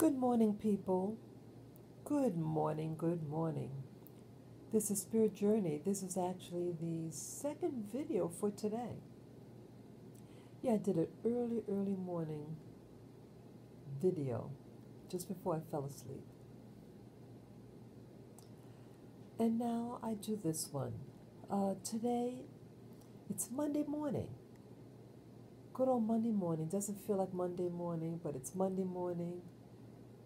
Good morning, people. Good morning, good morning. This is Spirit Journey. This is actually the second video for today. Yeah, I did an early morning video just before I fell asleep. And now I do this one. Today, it's Monday morning. Good old Monday morning. Doesn't feel like Monday morning, but it's Monday morning.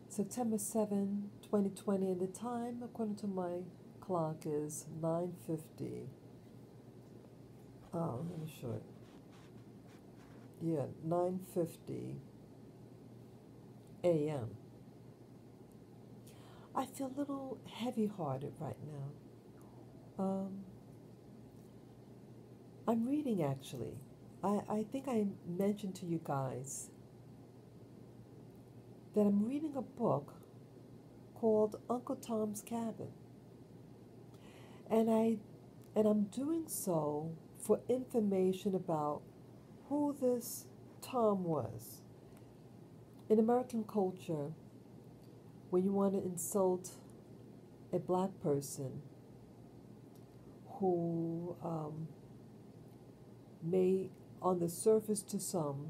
September 7, 2020, and the time, according to my clock, is 9:50. Let me show it. Yeah, 9:50 a.m. I feel a little heavy-hearted right now. I'm reading, actually. I think I mentioned to you guys that I'm reading a book called Uncle Tom's Cabin. And I'm doing so for information about who this Tom was. In American culture, when you want to insult a black person who may, on the surface to some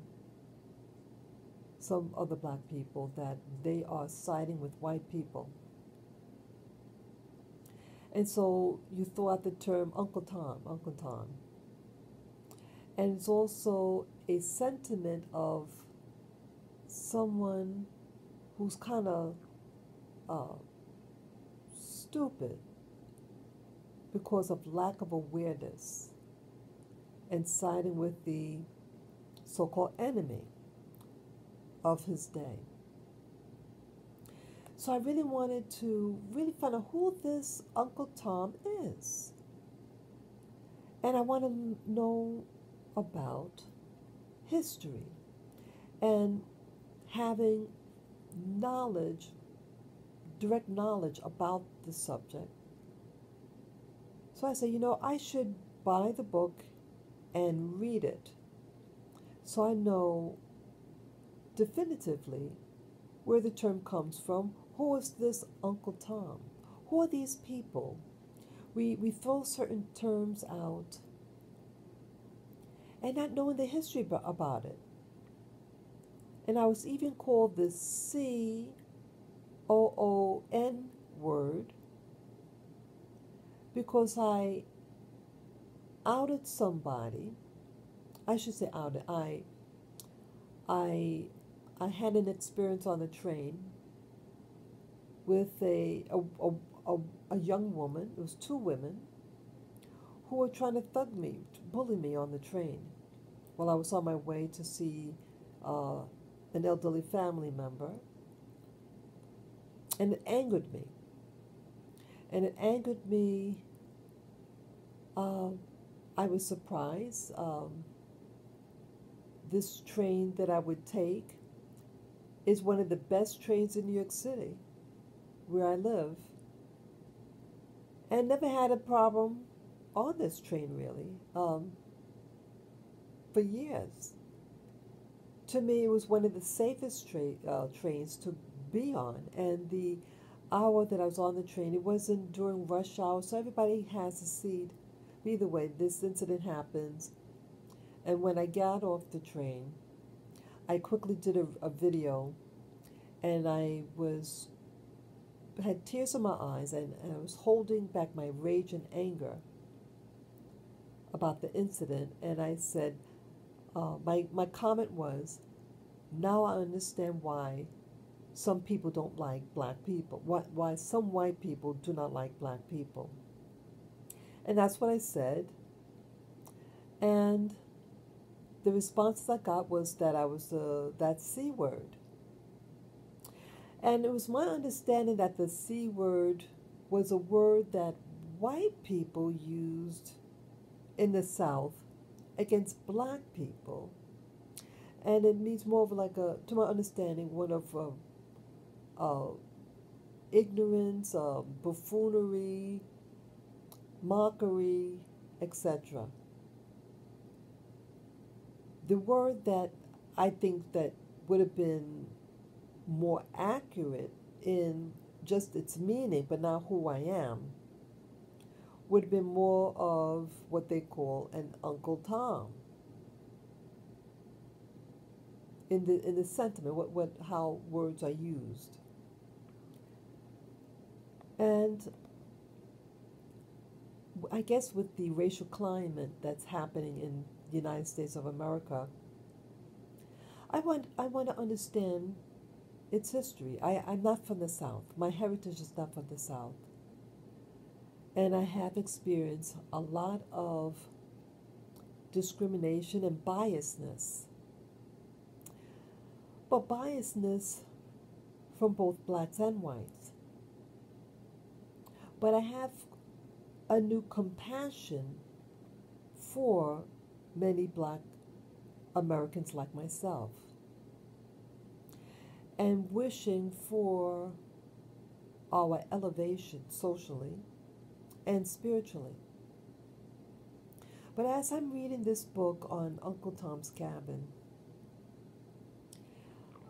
other black people, that they are siding with white people. And so you throw out the term Uncle Tom, Uncle Tom. And it's also a sentiment of someone who's kind of stupid because of lack of awareness and siding with the so-called enemy of his day. So I really wanted to really find out who this Uncle Tom is. And I want to know about history and having knowledge, direct knowledge about the subject. So I say, I should buy the book and read it so I know definitively where the term comes from. Who is this Uncle Tom? Who are these people? We throw certain terms out and not knowing the history about it. And I was even called the COON word because I outed somebody. I should say outed. I had an experience on a train with a young woman. It was two women who were trying to bully me on the train while I was on my way to see an elderly family member. And it angered me. I was surprised. This train that I would take is one of the best trains in New York City, where I live. And never had a problem on this train, really, for years. To me, it was one of the safest trains to be on. And the hour that I was on the train, it wasn't during rush hour, so everybody has a seat. Either way, this incident happens. And when I got off the train, I quickly did a video, and I had tears in my eyes, and I was holding back my rage and anger about the incident. And I said, my comment was, now I understand why some people don't like black people, why some white people do not like black people. And that's what I said. And the response I got was that I was that C word. And it was my understanding that the C word was a word that white people used in the South against black people. And it means more of like to my understanding, one of ignorance, buffoonery, mockery, etc. The word that I think that would have been more accurate in just its meaning, but not who I am, would have been more of what they call an Uncle Tom in the sentiment, what how words are used. And I guess with the racial climate that's happening in the United States of America, I want to understand its history. I'm not from the South. My heritage is not from the South. And I have experienced a lot of discrimination and biasness. But biasness from both blacks and whites. But I have a new compassion for many black Americans like myself, and wishing for our elevation socially and spiritually. But as I'm reading this book on Uncle Tom's Cabin,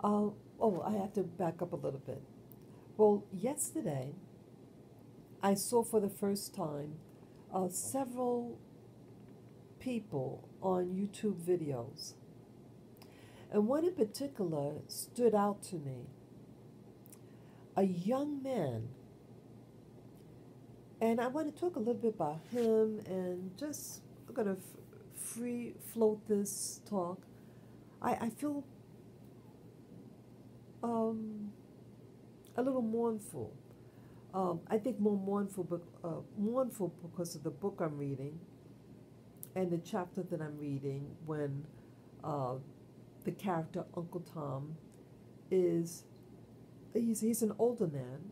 I have to back up a little bit. Well, yesterday, I saw for the first time several people on YouTube videos. And one in particular stood out to me. A young man. And I want to talk a little bit about him, and just I'm going to free float this talk. I feel a little mournful. I think more mournful because of the book I'm reading and the chapter that I'm reading, when the character Uncle Tom he's an older man,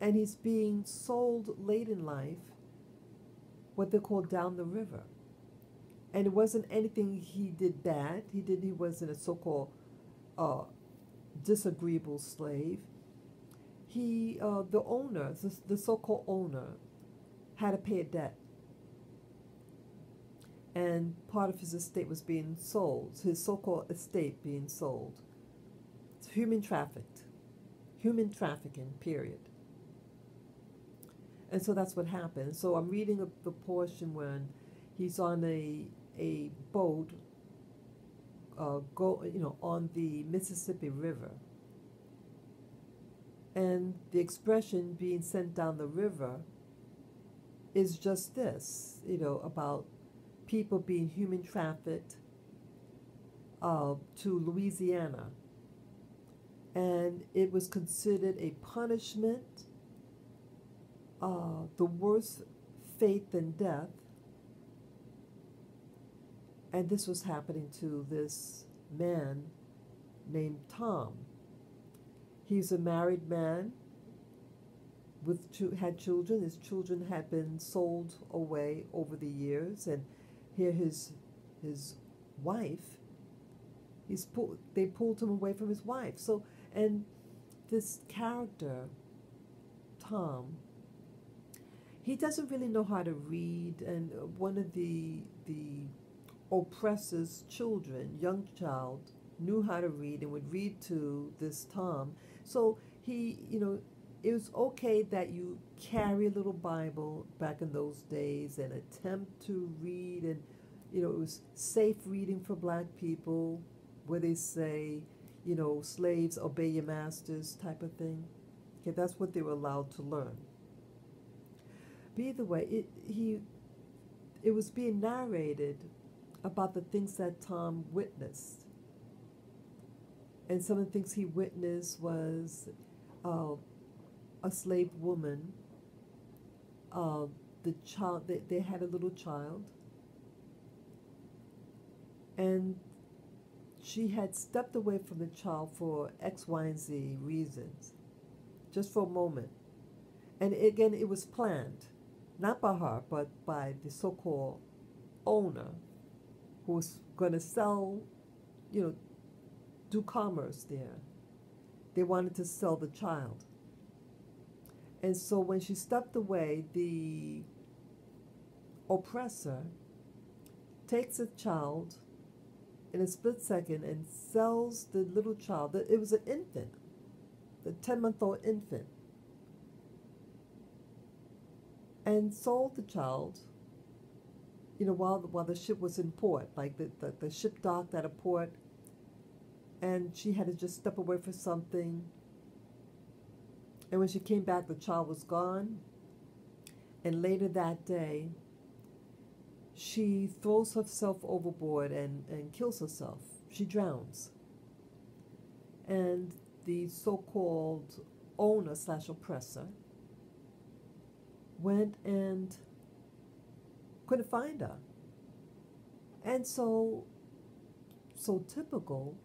and he's being sold late in life what they call down the river. And it wasn't anything he did bad. He wasn't a so-called disagreeable slave. The owner, the so-called owner, had to pay a debt. And part of his estate was being sold, his so-called estate being sold. It's human trafficking, period. And so that's what happened. So I'm reading the portion when he's on a boat, on the Mississippi River. And the expression being sent down the river is just this, about people being human trafficked to Louisiana. And it was considered a punishment, the worst fate than death. And this was happening to this man named Tom. He's a married man had children. His children had been sold away over the years, and here his wife, they pulled him away from his wife. So, and this character, Tom, he doesn't really know how to read, and one of the oppressor's children, young child, knew how to read and would read to this Tom. So he, it was okay that you carry a little Bible back in those days and attempt to read, and it was safe reading for black people, where they say, slaves obey your masters type of thing. Okay, that's what they were allowed to learn. But either way, it was being narrated about the things that Tom witnessed. And some of the things he witnessed was a slave woman. The child, they had a little child, and she had stepped away from the child for X, Y, and Z reasons, just for a moment. And again, it was planned, not by her, but by the so-called owner, who was going to sell, do commerce there. They wanted to sell the child. And so when she stepped away, the oppressor takes a child in a split second and sells the little child. It was an infant. the 10-month-old infant, and sold the child, while the ship was in port, like the ship docked at a port, and she had to just step away for something. And when she came back, the child was gone. And later that day, she throws herself overboard and kills herself. She drowns. And the so-called owner/oppressor went and couldn't find her. And so typical,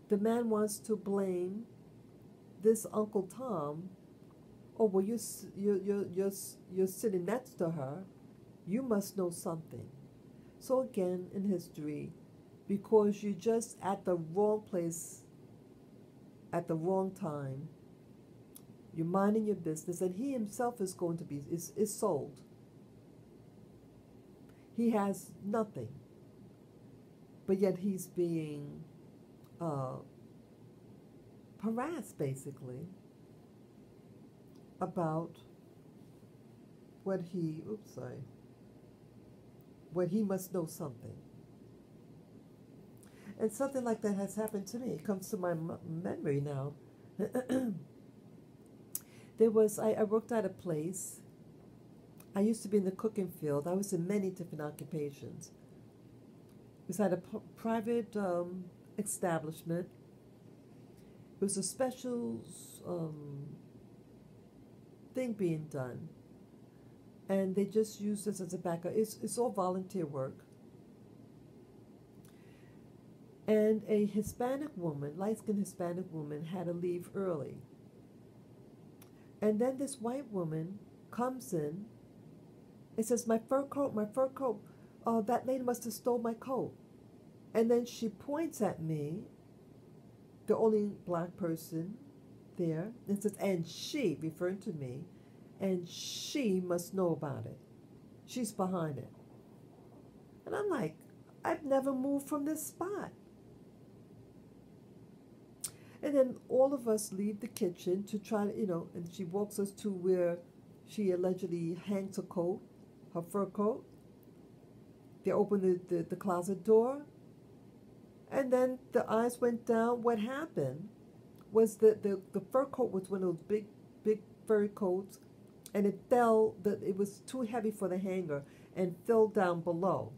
the man wants to blame this Uncle Tom. Oh, well, you're sitting next to her. You must know something. So again, in history, because you're just at the wrong place at the wrong time, you're minding your business, and he himself is going to be is sold. He has nothing, but yet he's being harassed, basically, about what he must know something. And something like that has happened to me. It comes to my memory now. I worked at a place. I used to be in the cooking field. I was in many different occupations. It was at a private establishment. It was a special thing being done. And they just used this as a backup. It's all volunteer work. And a Hispanic woman, light-skinned Hispanic woman, had to leave early. And then this white woman comes in and says, my fur coat, that lady must have stole my coat. And then she points at me, the only black person there, and says, and she, referring to me, and she must know about it. She's behind it. And I'm like, I've never moved from this spot. And then all of us leave the kitchen to try to, and she walks us to where she allegedly hangs her coat, her fur coat. They open the closet door. And then the eyes went down. What happened was that the fur coat was one of those big furry coats, and it fell, it was too heavy for the hanger, and fell down below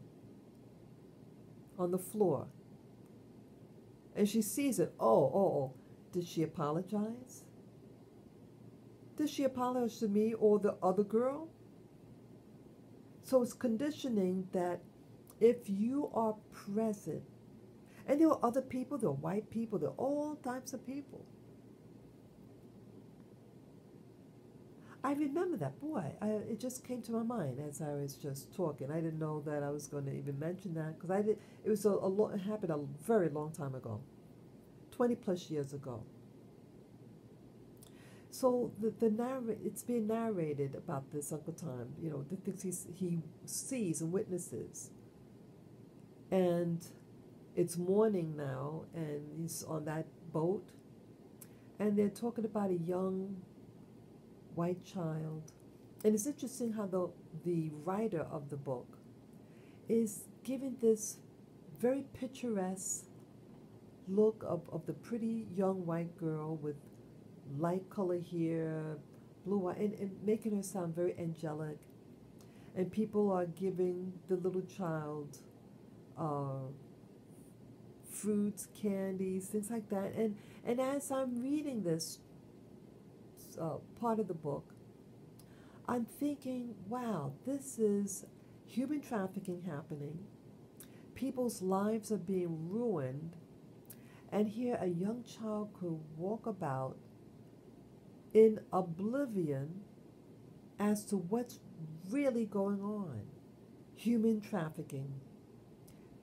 on the floor. And she sees it. Oh. Did she apologize? Did she apologize to me or the other girl? So it's conditioning that if you are present, and there were other people, there were white people, there were all types of people. I remember that, boy, it just came to my mind as I was just talking. I didn't know that I was going to even mention that, because it happened a very long time ago. 20 plus years ago. So it's being narrated about this Uncle Tom, the things he sees and witnesses. And it's morning now, and he's on that boat, and they're talking about a young white child. And it's interesting how the writer of the book is giving this very picturesque look of the pretty young white girl with light color hair, blue eye, and making her sound very angelic. And people are giving the little child fruits, candies, things like that. And as I'm reading this part of the book, I'm thinking, wow, this is human trafficking happening. People's lives are being ruined. And here a young child could walk about in oblivion as to what's really going on. Human trafficking.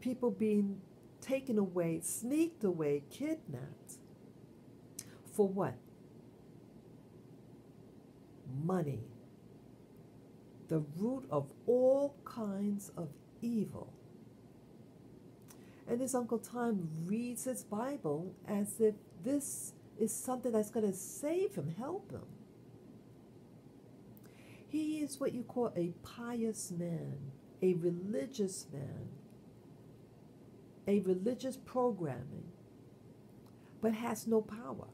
People being taken away, sneaked away, kidnapped. For what? Money. The root of all kinds of evil. And this Uncle Tom reads his Bible as if this is something that's going to save him, help him. He is what you call a pious man, a religious man, a religious programming, but has no power.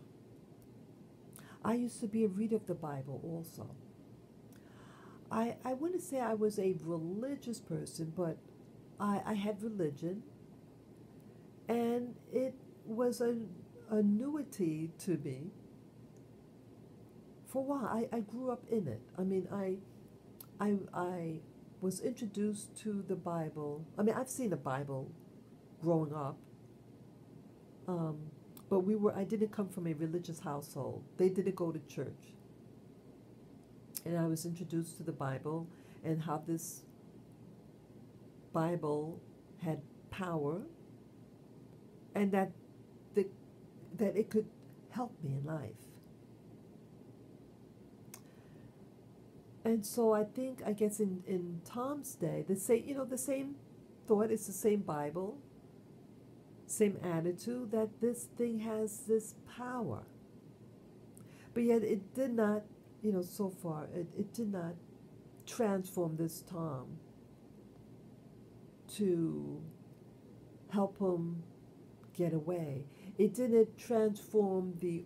I used to be a reader of the Bible also. I wouldn't say I was a religious person, but I had religion, and it was an annuity to me. For a while, I grew up in it. I mean, I was introduced to the Bible. I mean, I've seen the Bible growing up, but I didn't come from a religious household. They didn't go to church. And I was introduced to the Bible and how this Bible had power, and that it could help me in life. And so I guess in Tom's day, the same thought, it's the same Bible, same attitude, that this thing has this power. But yet it did not, so far, it did not transform this Tom to help him get away. It didn't transform the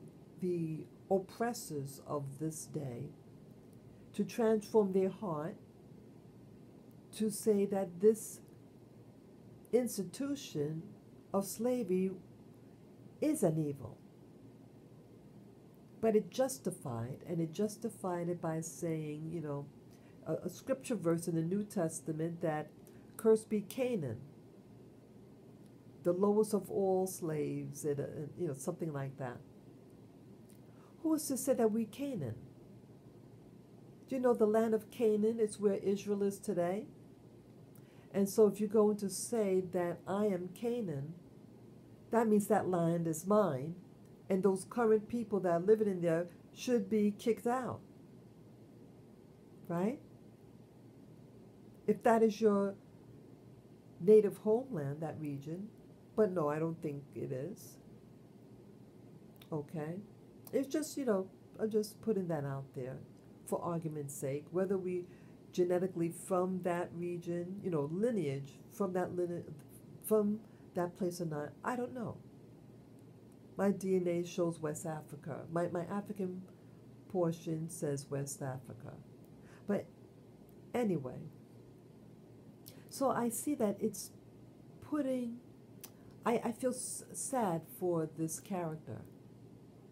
oppressors of this day to transform their heart to say that this institution of slavery is an evil. But it justified it by saying, a scripture verse in the New Testament that cursed be Canaan, the lowest of all slaves, and something like that. Who is to say that we Canaan? Do you know the land of Canaan is where Israel is today? And so if you're going to say that I am Canaan, that means that land is mine, and those current people that are living in there should be kicked out. Right? If that is your native homeland, that region. But no, I don't think it is. Okay? It's just, I'm just putting that out there for argument's sake. Whether we genetically from that region, lineage from that place or not, I don't know. My DNA shows West Africa. My African portion says West Africa. But anyway, so I see that it's putting, I feel sad for this character,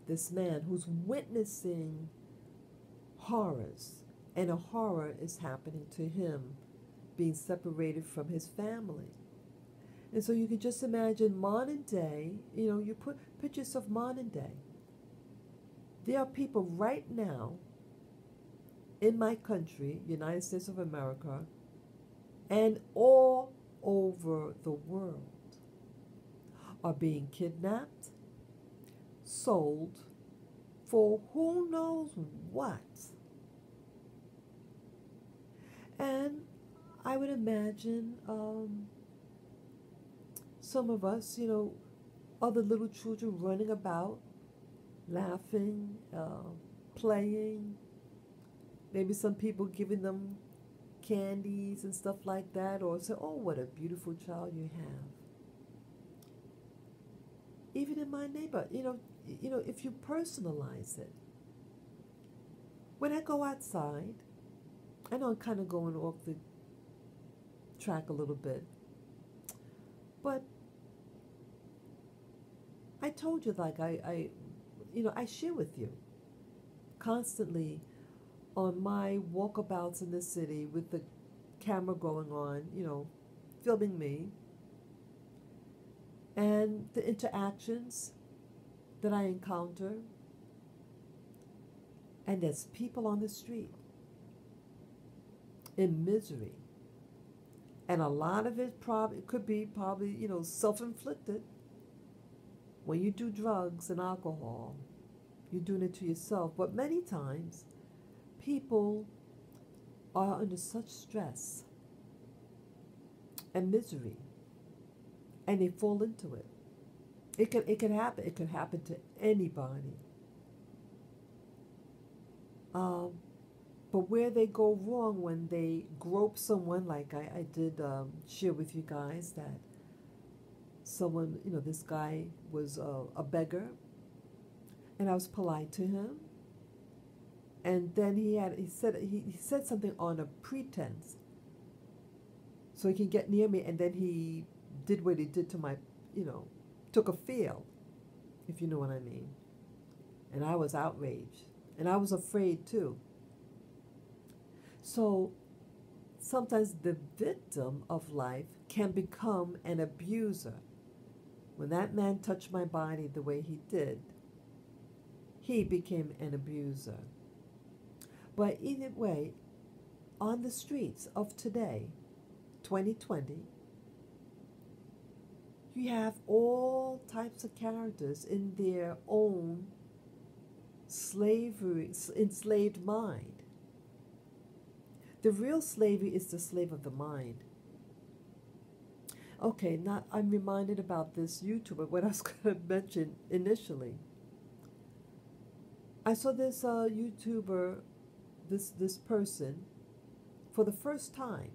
this man who's witnessing horrors, and a horror is happening to him, being separated from his family. And so you can just imagine modern day, you put pictures of modern day. There are people right now in my country, United States of America, and all over the world are being kidnapped, sold for who knows what. And I would imagine some of us, other little children running about, laughing, playing, maybe some people giving them candies and stuff like that, or say, oh, what a beautiful child you have. Even in my neighborhood, if you personalize it. When I go outside, I know I'm kind of going off the track a little bit, but I told you, like I share with you constantly on my walkabouts in the city with the camera going on, filming me, and the interactions that I encounter. And there's people on the street in misery. And a lot of it could be self-inflicted. When you do drugs and alcohol, you're doing it to yourself. But many times, people are under such stress and misery, and they fall into it. It could happen. It could happen to anybody. Um, but where they go wrong when they grope someone, like I did share with you guys that someone, this guy was a beggar, and I was polite to him, and then he said something on a pretense, so he can get near me, and then he did what he did to my, took a field, if you know what I mean, and I was outraged, and I was afraid too. So sometimes the victim of life can become an abuser. When that man touched my body the way he did, he became an abuser. But either way, on the streets of today, 2020, you have all types of characters in their own enslaved mind. The real slavery is the slave of the mind. Okay, now I'm reminded about this YouTuber, what I was going to mention initially. I saw this YouTuber, this person, for the first time.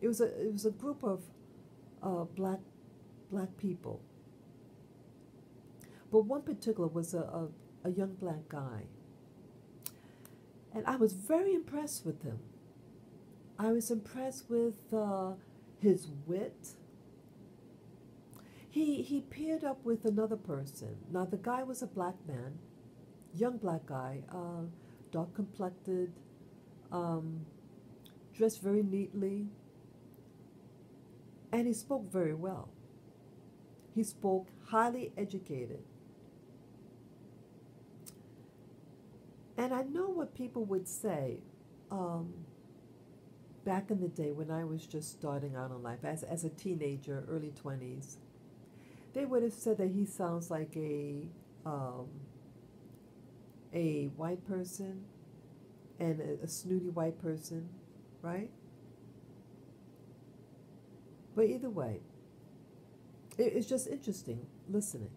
It was a group of black people, but one particular was a young black guy, and I was very impressed with him. I was impressed with his wit. He paired up with another person. Now the guy was a black man, young black guy, dark complected, dressed very neatly, and he spoke very well. He spoke highly educated. And I know what people would say back in the day when I was just starting out in life, as a teenager, early 20s. They would have said that he sounds like a white person, and a snooty white person, right? But either way, it's just interesting listening.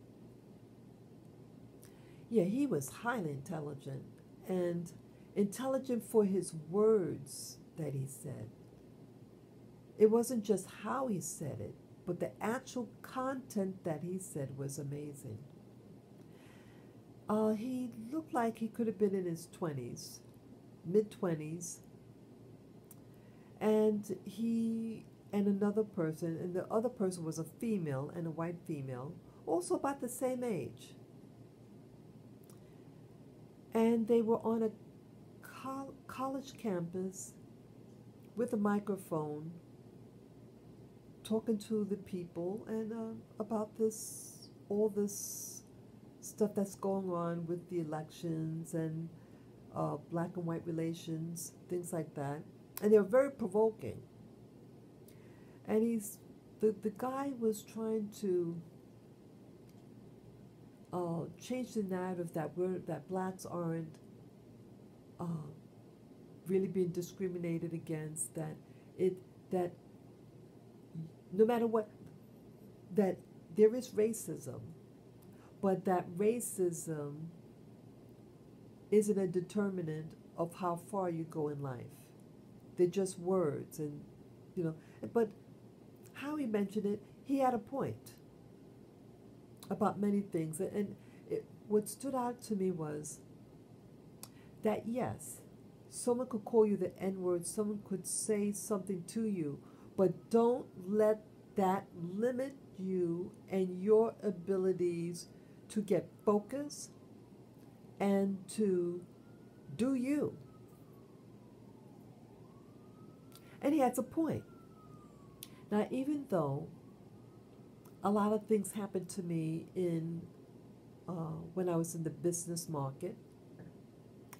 Yeah, he was highly intelligent, and intelligent for his words that he said. It wasn't just how he said it, but the actual content that he said was amazing. He looked like he could have been in his 20s, mid-20s, and he and another person, and the other person was a female, and a white female, also about the same age. And they were on a college campus with a microphone, talking to the people and about all this stuff that's going on with the elections and black and white relations, things like that. And they were very provoking. And the guy was trying to change the narrative that blacks aren't really being discriminated against, that no matter what, that there is racism, but that racism isn't a determinant of how far you go in life. They're just words, and but how he mentioned it, he had a point about many things, and what stood out to me was that yes, someone could call you the N-word, someone could say something to you, but don't let that limit you and your abilities to get focused and to do you. And he has a point. Now, even though a lot of things happened to me when I was in the business market,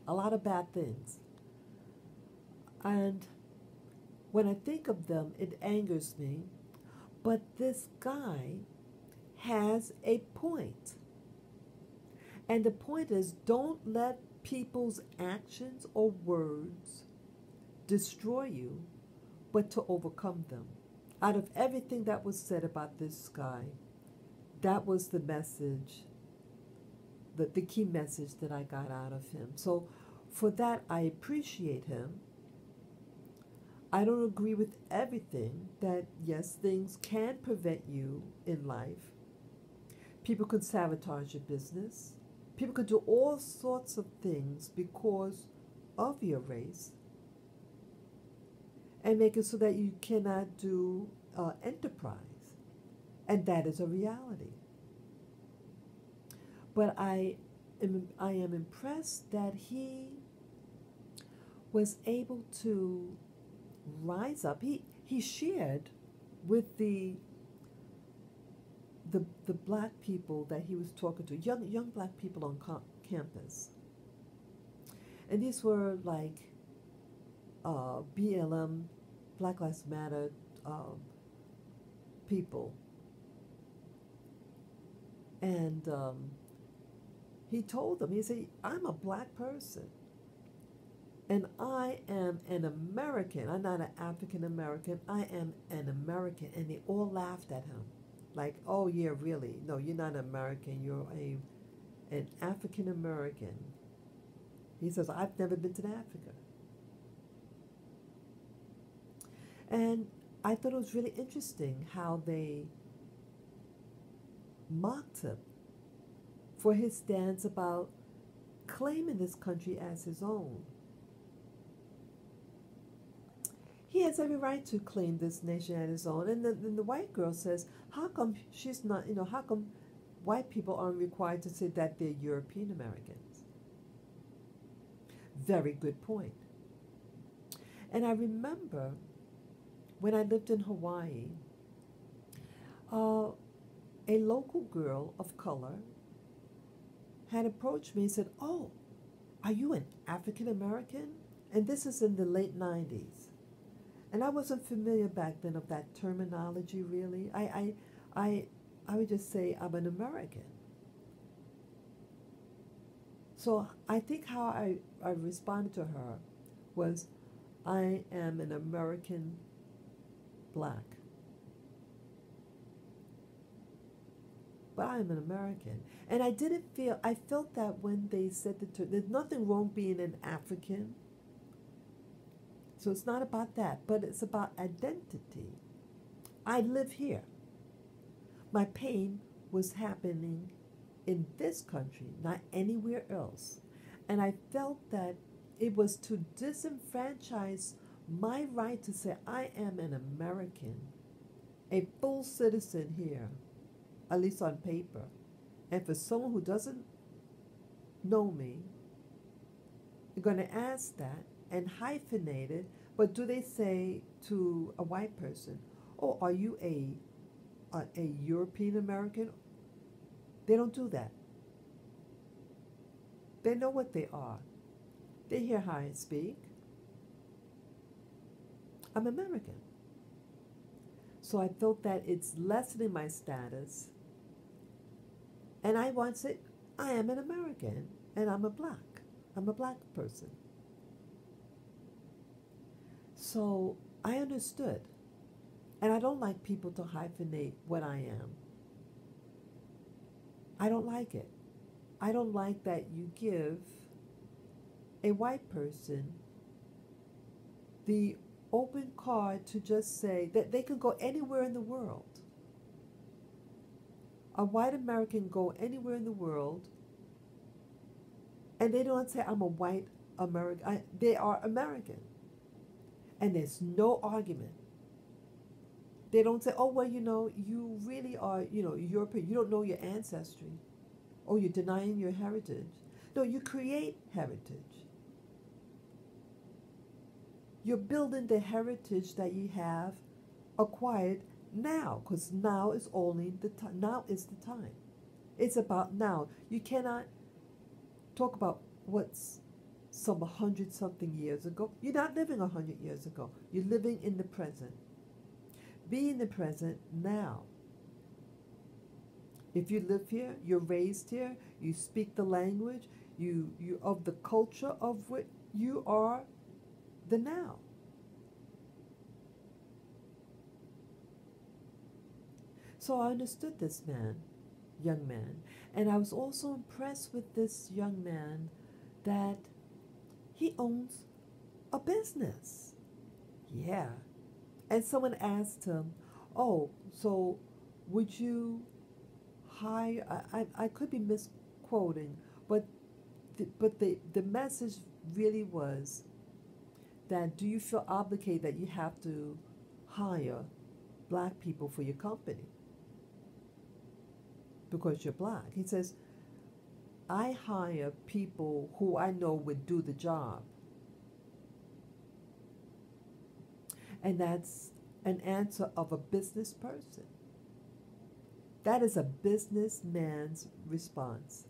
a lot of bad things. And when I think of them, it angers me. But this guy has a point. And the point is, don't let people's actions or words destroy you, but to overcome them. Out of everything that was said about this guy, that was the message, the key message that I got out of him. So for that, I appreciate him. I don't agree with everything that, yes, things can prevent you in life. People could sabotage your business. People could do all sorts of things because of your race and make it so that you cannot do enterprise. And that is a reality. But I am impressed that he was able to rise up. He shared with the black people that he was talking to, young black people on campus. And these were like BLM, Black Lives Matter people. And he told them, he said, I'm a black person. And I am an American. I'm not an African American. I am an American. And they all laughed at him. Like, oh, yeah, really? No, you're not American. You're an African American. He says, I've never been to Africa. And I thought it was really interesting how they mocked him for his stance about claiming this country as his own. He has every right to claim this nation as his own. And then the white girl says, how come she's not, how come white people aren't required to say that they're European Americans? Very good point. And I remember when I lived in Hawaii, a local girl of color had approached me and said, oh, are you an African American? And this is in the late 90s. And I wasn't familiar back then of that terminology, really. I would just say I'm an American. So I think how I responded to her was, I am an American black. But I am an American. And I felt that when they said the term, there's nothing wrong being an African. So it's not about that, but it's about identity. I live here. My pain was happening in this country, not anywhere else. And I felt that it was to disenfranchise my right to say I am an American, a full citizen here, at least on paper. And for someone who doesn't know me, you're going to ask that and hyphenate it, but do they say to a white person, oh, are you a European American? They don't do that. They know what they are. They hear how I speak. I'm American. So I felt that it's lessening my status. And I want to say, I am an American and I'm a black person. So I understood. And I don't like people to hyphenate what I am. I don't like it. I don't like that you give a white person the open card to just say that they can go anywhere in the world. A white American can go anywhere in the world and they don't say, I'm a white American. They are American. And there's no argument. They don't say, oh, well, you really are, European. You don't know your ancestry. Oh, you're denying your heritage. No, you create heritage. You're building the heritage that you have acquired now, because now is only the time. Now is the time. It's about now. You cannot talk about what's some 100-something years ago. You're not living 100 years ago. You're living in the present. Be in the present now. If you live here, you're raised here, you speak the language, you of the culture of what you are the now. So I understood this young man, and I was also impressed with this young man that He owns a business. Yeah. And someone asked him, "Oh, so would you hire?" I could be misquoting, but the message really was that, do you feel obligated that you have to hire black people for your company because you're black? He says, I hire people who I know would do the job. And that's an answer of a business person. That is a businessman's response.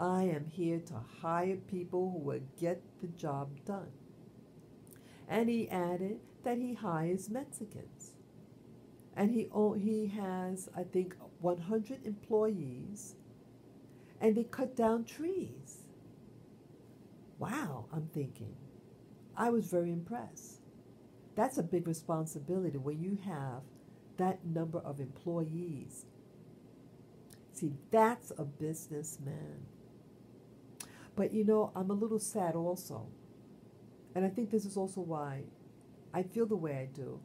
I am here to hire people who will get the job done. And he added that he hires Mexicans. And he has, I think, 100 employees, and they cut down trees. Wow, I'm thinking. I was very impressed. That's a big responsibility when you have that number of employees. See, that's a businessman. But I'm a little sad also. And I think this is also why I feel the way I do.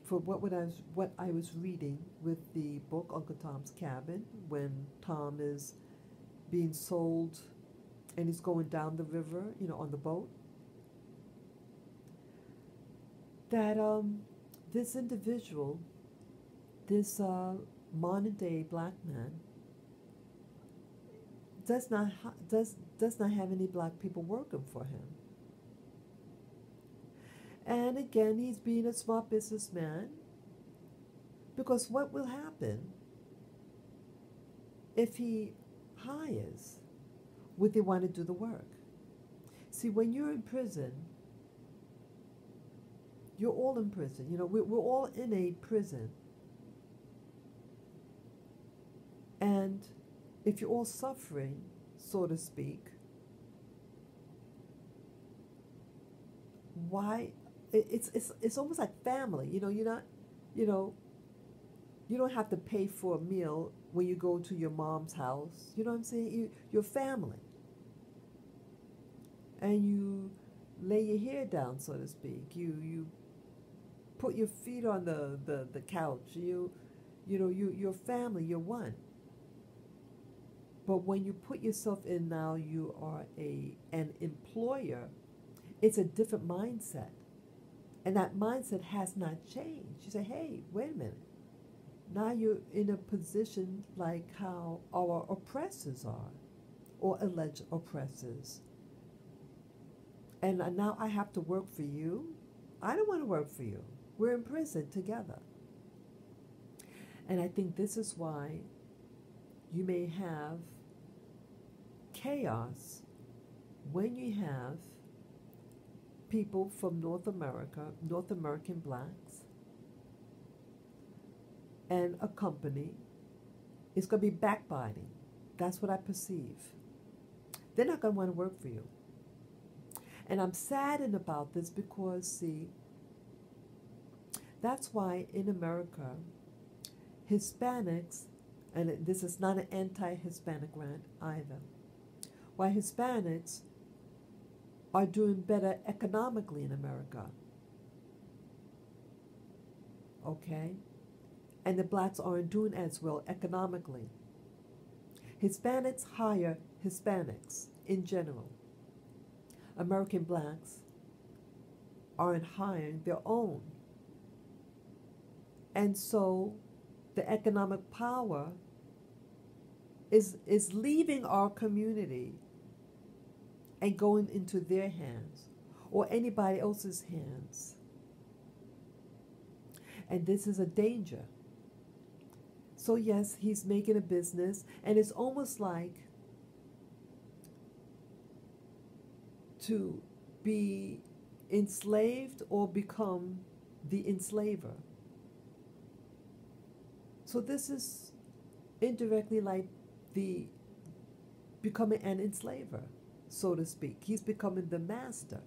For what I was reading with the book Uncle Tom's Cabin, when Tom is being sold and he's going down the river, on the boat, that this individual, this modern day black man, does not have any black people working for him. And again, he's being a smart businessman, because what will happen if he hires? Would they want to do the work? See, when you're in prison, you're all in prison. We're all in a prison. And if you're all suffering, so to speak, why? It's almost like family. You're not, you don't have to pay for a meal when you go to your mom's house. You know what I'm saying? You're family. And you lay your hair down, so to speak. You put your feet on the couch. You're family. You're one. But when you put yourself in now, you are an employer. It's a different mindset. And that mindset has not changed. You say, hey, wait a minute. Now you're in a position like how our oppressors are, or alleged oppressors. And now I have to work for you. I don't want to work for you. We're in prison together. And I think this is why you may have chaos when you have people from North American blacks, and a company is going to be backbiting. That's what I perceive. They're not going to want to work for you. And I'm saddened about this because, see, that's why in America, Hispanics, and this is not an anti-Hispanic rant either, why Hispanics are doing better economically in America. Okay? And the blacks aren't doing as well economically. Hispanics hire Hispanics in general. American blacks aren't hiring their own. And so the economic power is leaving our community and going into their hands or anybody else's hands. And this is a danger. So yes, he's making a business, and it's almost like to be enslaved or become the enslaver. So this is indirectly like the becoming an enslaver, so to speak. He's becoming the master.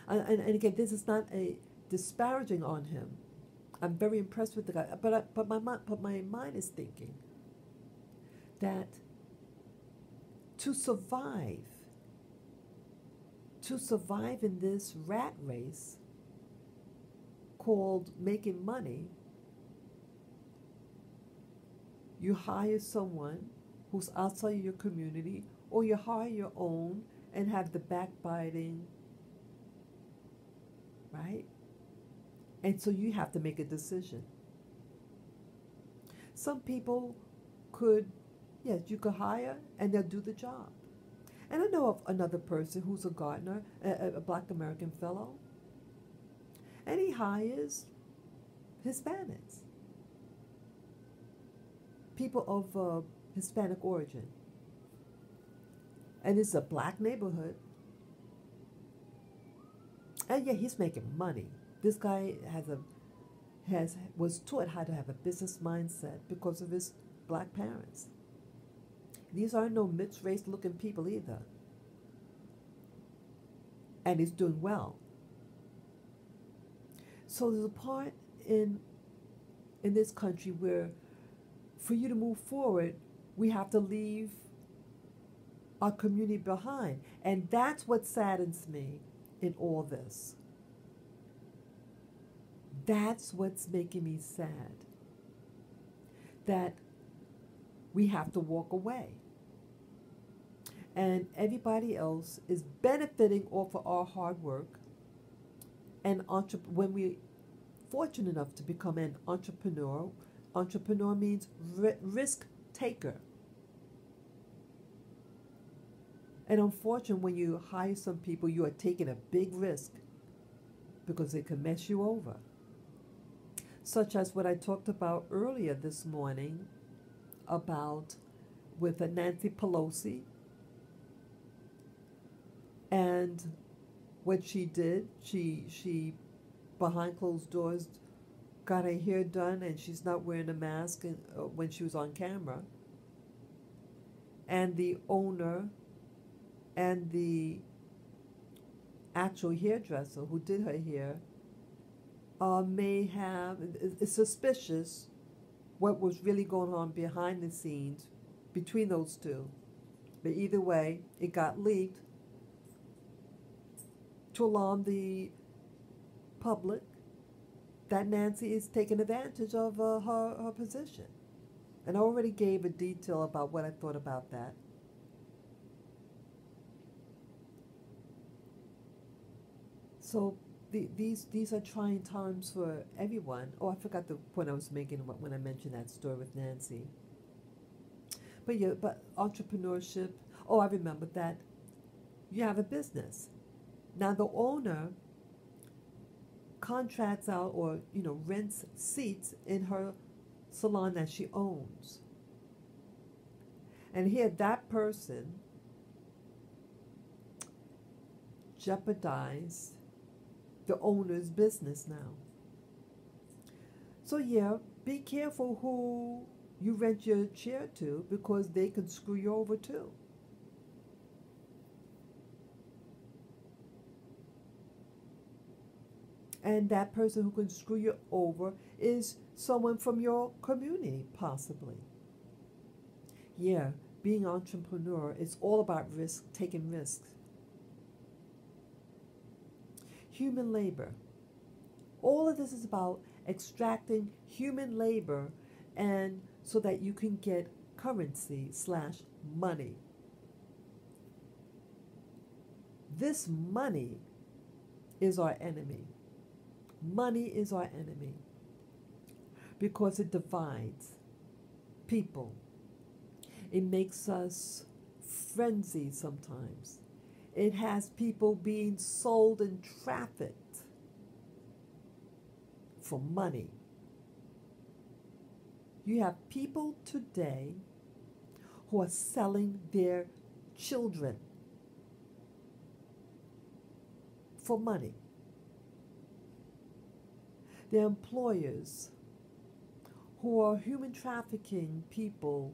And again, this is not a disparaging on him. I'm very impressed with the guy, but my mind is thinking that to survive, in this rat race called making money, you hire someone who's outside of your community, or you hire your own and have the backbiting, right? And so you have to make a decision. Some people could, yes, you could hire and they'll do the job. And I know of another person who's a gardener, a Black American fellow, and he hires Hispanics, people of Hispanic origin. And it's a black neighborhood. And yeah, he's making money. This guy was taught how to have a business mindset because of his black parents. These aren't no mixed race looking people either. And he's doing well. So there's a part in this country where for you to move forward, we have to leave our community behind. And that's what saddens me in all this. That's what's making me sad. That we have to walk away. And everybody else is benefiting off of our hard work. And when we're fortunate enough to become an entrepreneur means risk taker. And unfortunately, when you hire some people, you are taking a big risk because it can mess you over. Such as what I talked about earlier this morning about with Nancy Pelosi and what she did. She behind closed doors got her hair done, and she's not wearing a mask when she was on camera. And the owner and the actual hairdresser who did her hair may have, it's suspicious what was really going on behind the scenes between those two. But either way, it got leaked to alarm the public that Nancy is taking advantage of her position. And I already gave a detail about what I thought about that. So these are trying times for everyone. Oh, I forgot the point I was making when I mentioned that story with Nancy. But yeah, but entrepreneurship. Oh, I remember that. You have a business. Now the owner contracts out or rents seats in her salon that she owns. And here that person jeopardized the owner's business now. So yeah, be careful who you rent your chair to, because they can screw you over too. And that person who can screw you over is someone from your community, possibly. Yeah, being an entrepreneur is all about risk, taking risks. Human labor. All of this is about extracting human labor, and so that you can get currency / money. This money is our enemy. Money is our enemy because it divides people. It makes us frenzied sometimes. It has people being sold and trafficked for money. You have people today who are selling their children for money. There are employers who are human trafficking people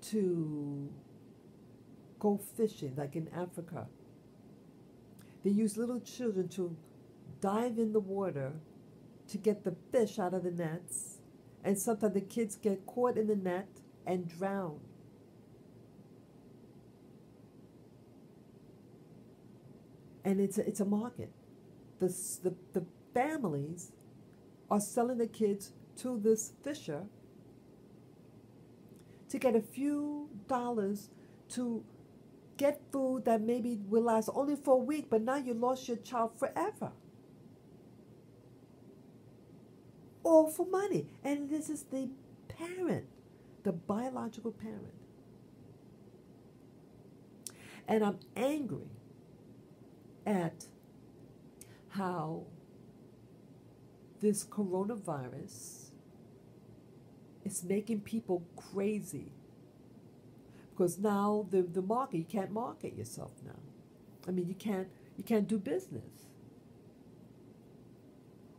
to go fishing, like in Africa. They use little children to dive in the water to get the fish out of the nets, and sometimes the kids get caught in the net and drown. And it's a market. The families are selling the kids to this fisher to get a few dollars to get food that maybe will last only for a week, but now you lost your child forever. All for money. And this is the parent, the biological parent. And I'm angry at how this coronavirus is making people crazy. Because now the market, you can't market yourself now. I mean, you can't do business.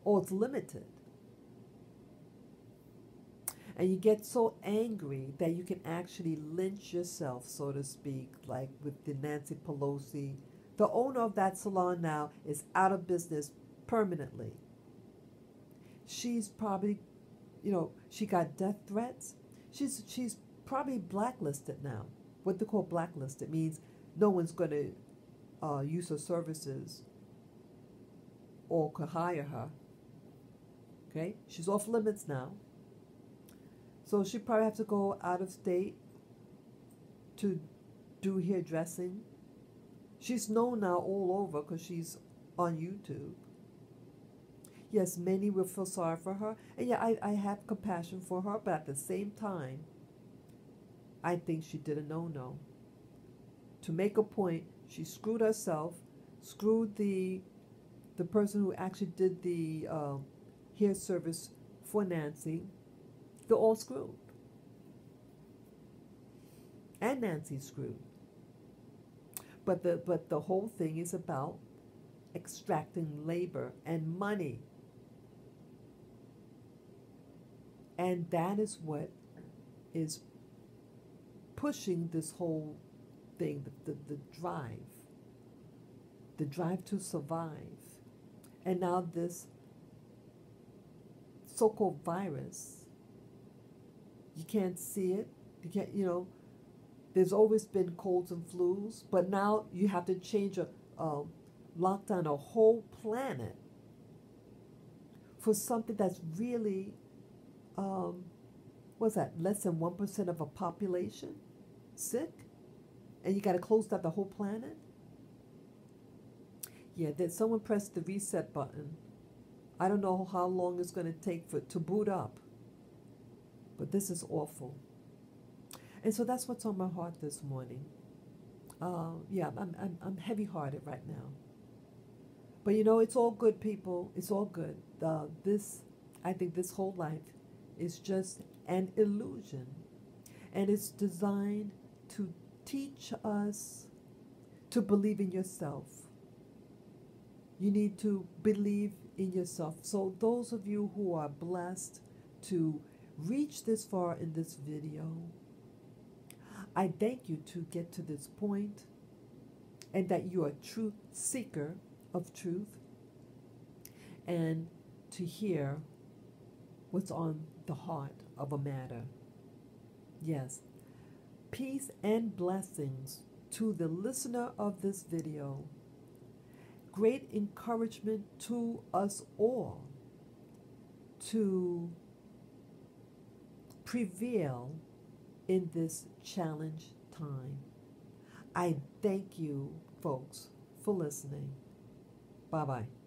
Or it's limited. And you get so angry that you can actually lynch yourself, so to speak, like with the Nancy Pelosi. The owner of that salon now is out of business permanently. She's probably, she got death threats. She's probably blacklisted now. What they call blacklisted means no one's going to use her services or could hire her. Okay? She's off limits now. So she probably have to go out of state to do hairdressing. She's known now all over because she's on YouTube. Yes, many will feel sorry for her. And yeah, I have compassion for her, but at the same time, I think she did a no-no. To make a point, she screwed herself, screwed the person who actually did the hair service for Nancy. They're all screwed. And Nancy's screwed. But the whole thing is about extracting labor and money. And that is what is pushing this whole thing, the drive to survive. And now this so-called virus, you can't see it. You can't, there's always been colds and flus, but now you have to change lock down a whole planet for something that's really, what's that, less than 1% of a population sick? And you got to close down the whole planet? Yeah, that someone pressed the reset button. I don't know how long it's going to take to boot up. But this is awful. And so that's what's on my heart this morning. Yeah, I'm heavy-hearted right now. But it's all good, people. It's all good. I think this whole life is just an illusion. And it's designed to teach us to believe in yourself. You need to believe in yourself. So those of you who are blessed to reach this far in this video, I thank you to get to this point, and that you are a truth seeker of truth, and to hear what's on the heart of a matter. Yes. Peace and blessings to the listener of this video. Great encouragement to us all to prevail in this challenge time. I thank you, folks, for listening. Bye-bye.